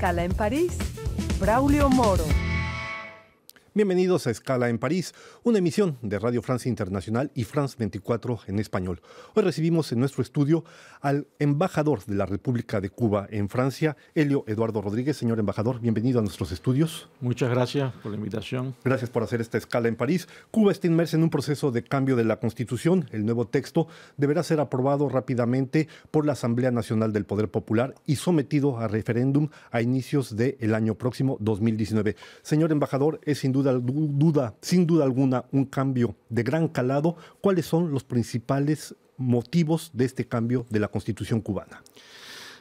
Escala en París, Braulio Moro. Bienvenidos a Escala en París, una emisión de Radio Francia Internacional y France 24 en español. Hoy recibimos en nuestro estudio al embajador de la República de Cuba en Francia, Helio Eduardo Rodríguez. Señor embajador, bienvenido a nuestros estudios. Muchas gracias por la invitación. Gracias por hacer esta escala en París. Cuba está inmersa en un proceso de cambio de la Constitución. El nuevo texto deberá ser aprobado rápidamente por la Asamblea Nacional del Poder Popular y sometido a referéndum a inicios del año próximo, 2019. Señor embajador, es sin duda alguna, un cambio de gran calado. ¿Cuáles son los principales motivos de este cambio de la Constitución cubana?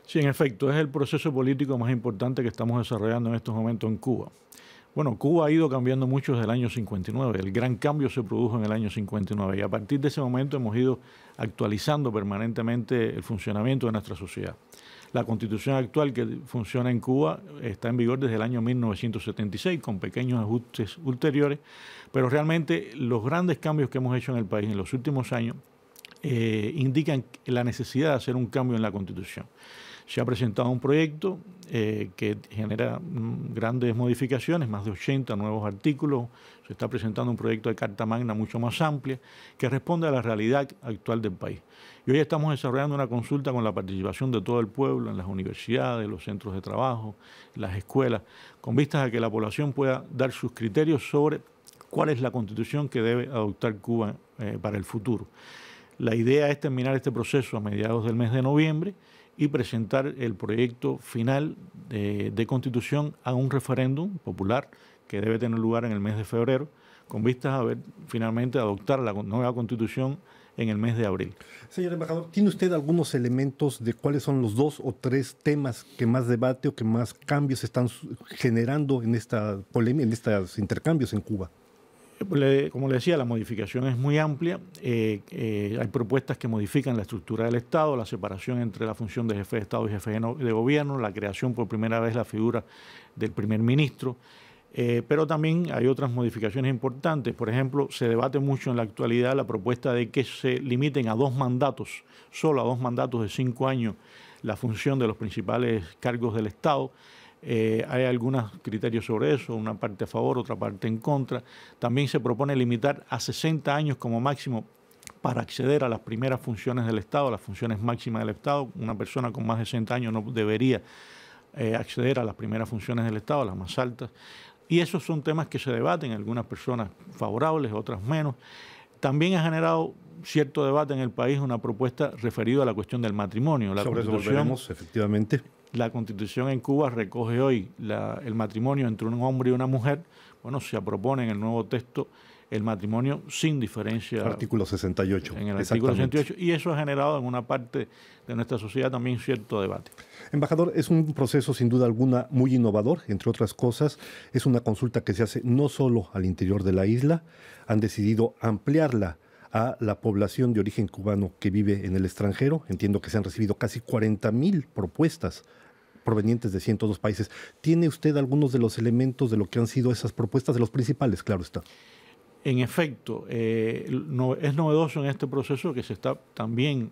Sí, en efecto, es el proceso político más importante que estamos desarrollando en estos momentos en Cuba. Bueno, Cuba ha ido cambiando mucho desde el año 59. El gran cambio se produjo en el año 59 y a partir de ese momento hemos ido actualizando permanentemente el funcionamiento de nuestra sociedad. La Constitución actual que funciona en Cuba está en vigor desde el año 1976, con pequeños ajustes ulteriores, pero realmente los grandes cambios que hemos hecho en el país en los últimos años indican la necesidad de hacer un cambio en la Constitución. Se ha presentado un proyecto que genera grandes modificaciones, más de 80 nuevos artículos. Se está presentando un proyecto de Carta Magna mucho más amplia que responde a la realidad actual del país. Y hoy estamos desarrollando una consulta con la participación de todo el pueblo en las universidades, los centros de trabajo, las escuelas, con vistas a que la población pueda dar sus criterios sobre cuál es la Constitución que debe adoptar Cuba para el futuro. La idea es terminar este proceso a mediados del mes de noviembre y presentar el proyecto final de Constitución a un referéndum popular que debe tener lugar en el mes de febrero, con vistas a ver finalmente adoptar la nueva Constitución en el mes de abril. Señor embajador, ¿tiene usted algunos elementos de cuáles son los 2 o 3 temas que más debate o que más cambios están generando en esta polémica, en estos intercambios en Cuba? Como le decía, la modificación es muy amplia. Hay propuestas que modifican la estructura del Estado, la separación entre la función de jefe de Estado y jefe de gobierno, la creación por primera vez de la figura del primer ministro. Pero también hay otras modificaciones importantes. Por ejemplo, se debate mucho en la actualidad la propuesta de que se limiten a 2 mandatos, solo a 2 mandatos de 5 años, la función de los principales cargos del Estado. Hay algunos criterios sobre eso, una parte a favor, otra parte en contra. También se propone limitar a 60 años como máximo para acceder a las primeras funciones del Estado, las funciones máximas del Estado. Una persona con más de 60 años no debería acceder a las primeras funciones del Estado, las más altas. Y esos son temas que se debaten, algunas personas favorables, otras menos. También ha generado cierto debate en el país una propuesta referida a la cuestión del matrimonio. Sobre eso volveremos, efectivamente. La Constitución en Cuba recoge hoy el matrimonio entre un hombre y una mujer. Bueno, se propone en el nuevo texto el matrimonio sin diferencia. Artículo 68. En el artículo 68. Y eso ha generado en una parte de nuestra sociedad también cierto debate. Embajador, es un proceso sin duda alguna muy innovador, entre otras cosas. Es una consulta que se hace no solo al interior de la isla, han decidido ampliarla a la población de origen cubano que vive en el extranjero. Entiendo que se han recibido casi 40,000 propuestas provenientes de 102 países. ¿Tiene usted algunos de los elementos de lo que han sido esas propuestas, de los principales, claro está? En efecto, es novedoso en este proceso que se está también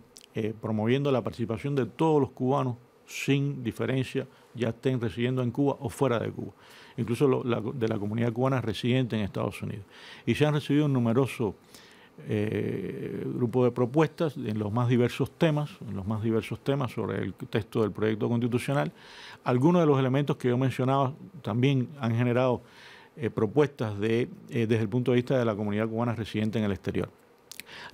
promoviendo la participación de todos los cubanos sin diferencia, ya estén residiendo en Cuba o fuera de Cuba, incluso de la comunidad cubana residente en Estados Unidos. Y se han recibido un numeroso grupo de propuestas en los más diversos temas sobre el texto del proyecto constitucional. Algunos de los elementos que yo mencionaba también han generado propuestas desde el punto de vista de la comunidad cubana residente en el exterior.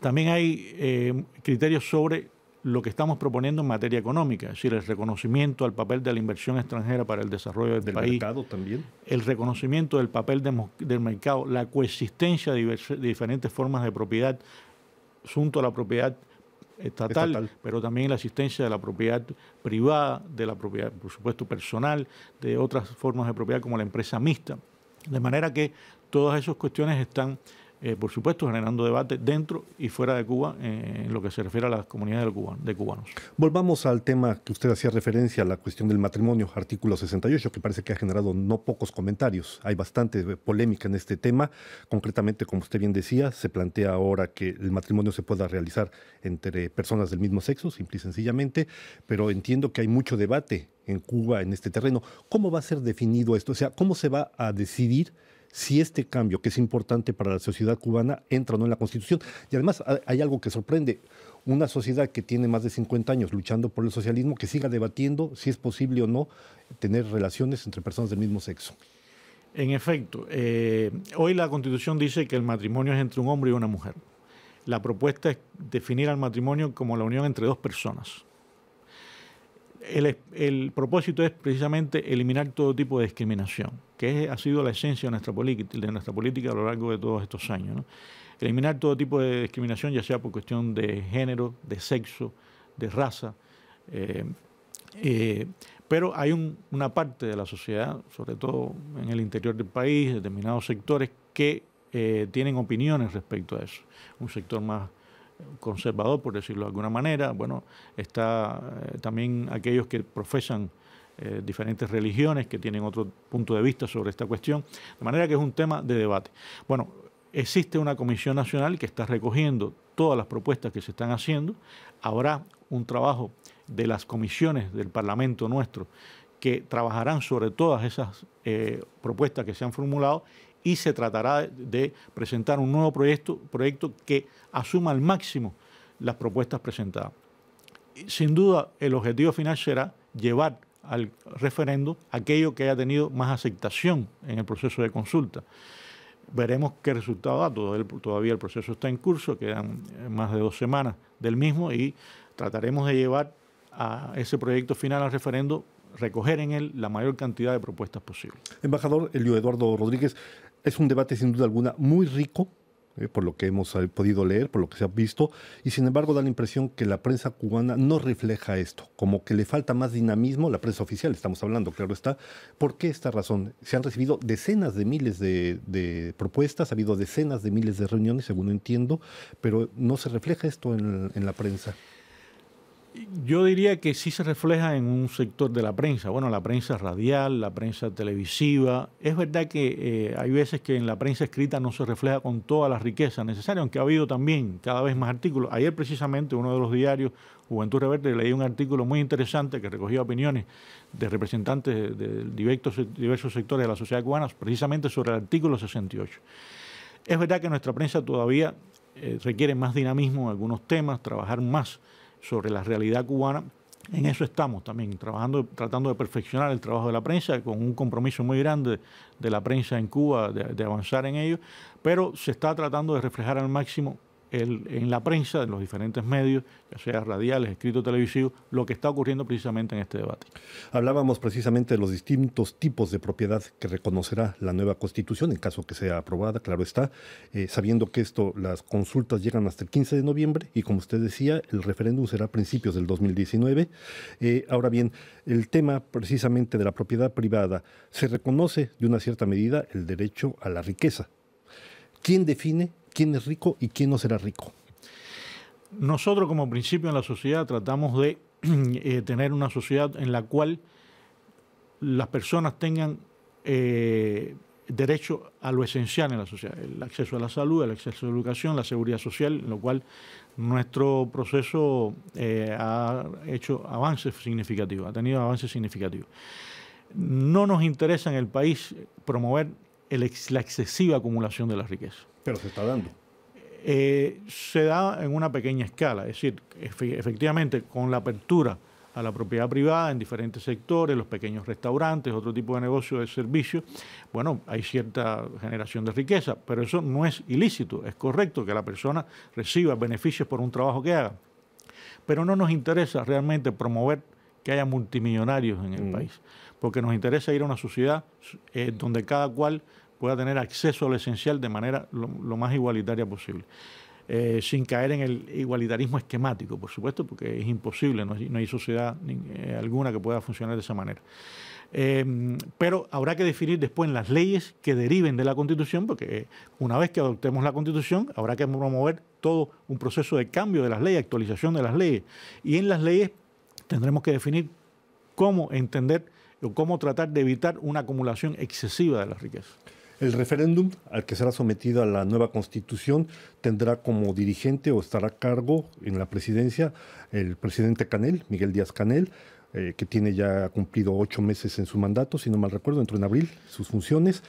También hay criterios sobre lo que estamos proponiendo en materia económica, es decir, el reconocimiento al papel de la inversión extranjera para el desarrollo del país. Mercado también. El reconocimiento del papel del mercado, la coexistencia de diferentes formas de propiedad junto a la propiedad estatal, pero también la existencia de la propiedad privada, de la propiedad, por supuesto, personal, de otras formas de propiedad como la empresa mixta. De manera que todas esas cuestiones están por supuesto, generando debate dentro y fuera de Cuba en lo que se refiere a las comunidades de cubanos. Volvamos al tema que usted hacía referencia, a la cuestión del matrimonio, artículo 68, que parece que ha generado no pocos comentarios. Hay bastante polémica en este tema. Concretamente, como usted bien decía, se plantea ahora que el matrimonio se pueda realizar entre personas del mismo sexo, simple y sencillamente, pero entiendo que hay mucho debate en Cuba en este terreno. ¿Cómo va a ser definido esto? O sea, ¿cómo se va a decidir si este cambio, que es importante para la sociedad cubana, entra o no en la Constitución? Y además hay algo que sorprende. Una sociedad que tiene más de 50 años luchando por el socialismo, que siga debatiendo si es posible o no tener relaciones entre personas del mismo sexo. En efecto, hoy la Constitución dice que el matrimonio es entre un hombre y una mujer. La propuesta es definir al matrimonio como la unión entre dos personas. El propósito es precisamente eliminar todo tipo de discriminación, que ha sido la esencia de nuestra política a lo largo de todos estos años, ¿no? Eliminar todo tipo de discriminación, ya sea por cuestión de género, de sexo, de raza. Pero hay una parte de la sociedad, sobre todo en el interior del país, determinados sectores, que tienen opiniones respecto a eso. Un sector más conservador, por decirlo de alguna manera. Bueno, está también aquellos que profesan diferentes religiones, que tienen otro punto de vista sobre esta cuestión. De manera que es un tema de debate. Bueno, existe una comisión nacional que está recogiendo todas las propuestas que se están haciendo. Habrá un trabajo de las comisiones del Parlamento nuestro que trabajarán sobre todas esas propuestas que se han formulado, y se tratará de presentar un nuevo proyecto que asuma al máximo las propuestas presentadas. Sin duda, el objetivo final será llevar al referendo aquello que haya tenido más aceptación en el proceso de consulta. Veremos qué resultado da. Todavía el proceso está en curso, quedan más de 2 semanas del mismo, y trataremos de llevar a ese proyecto final al referendo, recoger en él la mayor cantidad de propuestas posible. Embajador Elio Eduardo Rodríguez, es un debate sin duda alguna muy rico, por lo que hemos podido leer, por lo que se ha visto, y sin embargo da la impresión que la prensa cubana no refleja esto, como que le falta más dinamismo, la prensa oficial estamos hablando, claro está. ¿Por qué esta razón? Se han recibido decenas de miles de propuestas, ha habido decenas de miles de reuniones, según entiendo, pero no se refleja esto en la prensa. Yo diría que sí se refleja en un sector de la prensa. Bueno, la prensa radial, la prensa televisiva. Es verdad que hay veces que en la prensa escrita no se refleja con toda la riqueza necesaria, aunque ha habido también cada vez más artículos. Ayer precisamente uno de los diarios, Juventud Rebelde, leí un artículo muy interesante que recogía opiniones de representantes de diversos sectores de la sociedad cubana, precisamente sobre el artículo 68. Es verdad que nuestra prensa todavía requiere más dinamismo en algunos temas, trabajar más sobre la realidad cubana. En eso estamos también trabajando, tratando de perfeccionar el trabajo de la prensa, con un compromiso muy grande de la prensa en Cuba de avanzar en ello, pero se está tratando de reflejar al máximo en la prensa, en los diferentes medios, ya sea radiales, escritos, televisivos, lo que está ocurriendo precisamente en este debate. Hablábamos precisamente de los distintos tipos de propiedad que reconocerá la nueva Constitución, en caso que sea aprobada, claro está, sabiendo que las consultas llegan hasta el 15 de noviembre y, como usted decía, el referéndum será a principios del 2019. Ahora bien, el tema precisamente de la propiedad privada, se reconoce de una cierta medida el derecho a la riqueza. ¿Quién define quién es rico y quién no será rico? Nosotros, como principio en la sociedad, tratamos de tener una sociedad en la cual las personas tengan derecho a lo esencial en la sociedad: el acceso a la salud, el acceso a la educación, la seguridad social, en lo cual nuestro proceso ha hecho avances significativos, ha tenido avances significativos. No nos interesa en el país promover la excesiva acumulación de la riqueza. Pero se está dando. Se da en una pequeña escala, es decir, efectivamente con la apertura a la propiedad privada en diferentes sectores, los pequeños restaurantes, otro tipo de negocio de servicio, bueno, hay cierta generación de riqueza, pero eso no es ilícito, es correcto que la persona reciba beneficios por un trabajo que haga, pero no nos interesa realmente promover que haya multimillonarios en el país, porque nos interesa ir a una sociedad donde cada cual pueda tener acceso a lo esencial de manera lo más igualitaria posible. sin caer en el igualitarismo esquemático, por supuesto, porque es imposible, no hay sociedad alguna que pueda funcionar de esa manera. Pero habrá que definir después en las leyes que deriven de la Constitución, porque una vez que adoptemos la Constitución, habrá que promover todo un proceso de cambio de las leyes, actualización de las leyes. Y en las leyes tendremos que definir cómo entender o cómo tratar de evitar una acumulación excesiva de la riqueza. El referéndum al que será sometido a la nueva Constitución tendrá como dirigente o estará a cargo en la presidencia el presidente Canel, Miguel Díaz-Canel, que tiene ya cumplido 8 meses en su mandato, si no mal recuerdo, entró en abril sus funciones.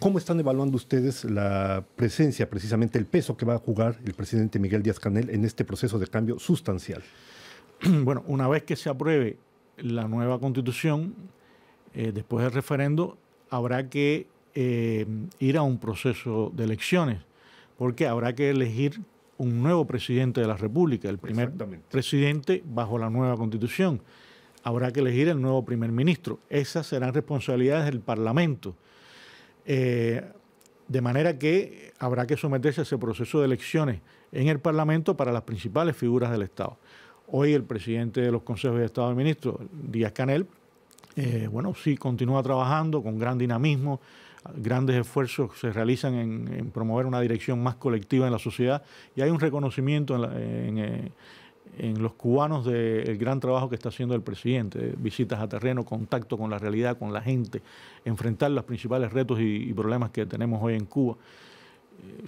¿Cómo están evaluando ustedes la presencia, precisamente el peso que va a jugar el presidente Miguel Díaz-Canel en este proceso de cambio sustancial? Bueno, una vez que se apruebe la nueva Constitución, después del referendo, habrá que ir a un proceso de elecciones, porque habrá que elegir un nuevo presidente de la República, el primer presidente bajo la nueva Constitución. Habrá que elegir el nuevo primer ministro. Esas serán responsabilidades del Parlamento. De manera que habrá que someterse a ese proceso de elecciones en el Parlamento para las principales figuras del Estado. Hoy el presidente de los consejos de Estado de Ministros, Díaz-Canel, bueno, sí continúa trabajando con gran dinamismo. Grandes esfuerzos se realizan en promover una dirección más colectiva en la sociedad y hay un reconocimiento en los cubanos del gran trabajo que está haciendo el presidente, visitas a terreno, contacto con la realidad, con la gente, enfrentar los principales retos y problemas que tenemos hoy en Cuba.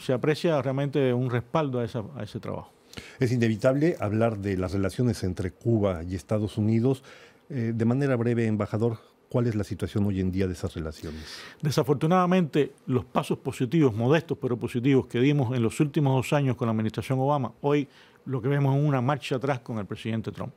Se aprecia realmente un respaldo a ese trabajo. Es inevitable hablar de las relaciones entre Cuba y Estados Unidos. De manera breve, embajador, ¿cuál es la situación hoy en día de esas relaciones? Desafortunadamente, los pasos positivos, modestos pero positivos, que dimos en los últimos 2 años con la administración Obama, hoy lo que vemos es una marcha atrás con el presidente Trump.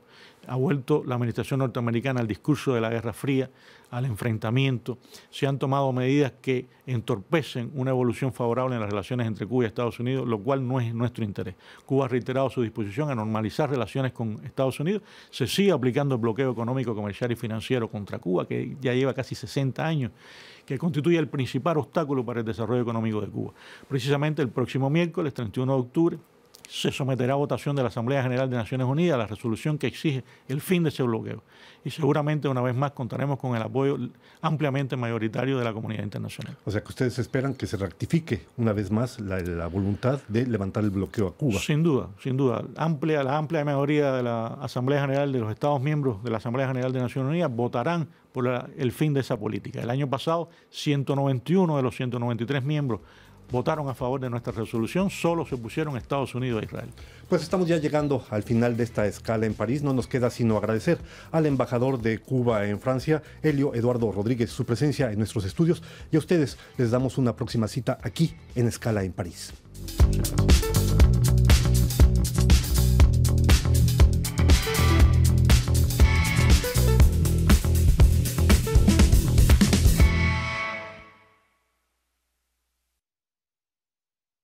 Ha vuelto la administración norteamericana al discurso de la Guerra Fría, al enfrentamiento. Se han tomado medidas que entorpecen una evolución favorable en las relaciones entre Cuba y Estados Unidos, lo cual no es nuestro interés. Cuba ha reiterado su disposición a normalizar relaciones con Estados Unidos. Se sigue aplicando el bloqueo económico, comercial y financiero contra Cuba, que ya lleva casi 60 años, que constituye el principal obstáculo para el desarrollo económico de Cuba. Precisamente el próximo miércoles, 31 de octubre, se someterá a votación de la Asamblea General de Naciones Unidas la resolución que exige el fin de ese bloqueo. Y seguramente una vez más contaremos con el apoyo ampliamente mayoritario de la comunidad internacional. O sea que ustedes esperan que se rectifique una vez más la voluntad de levantar el bloqueo a Cuba. Sin duda, sin duda. La amplia mayoría de la Asamblea General, de los Estados miembros de la Asamblea General de Naciones Unidas, votarán por el fin de esa política. El año pasado, 191 de los 193 miembros votaron a favor de nuestra resolución, solo se opusieron Estados Unidos e Israel. Pues estamos ya llegando al final de esta escala en París. No nos queda sino agradecer al embajador de Cuba en Francia, Helio Eduardo Rodríguez, su presencia en nuestros estudios, y a ustedes les damos una próxima cita aquí en Escala en París. Muchas gracias.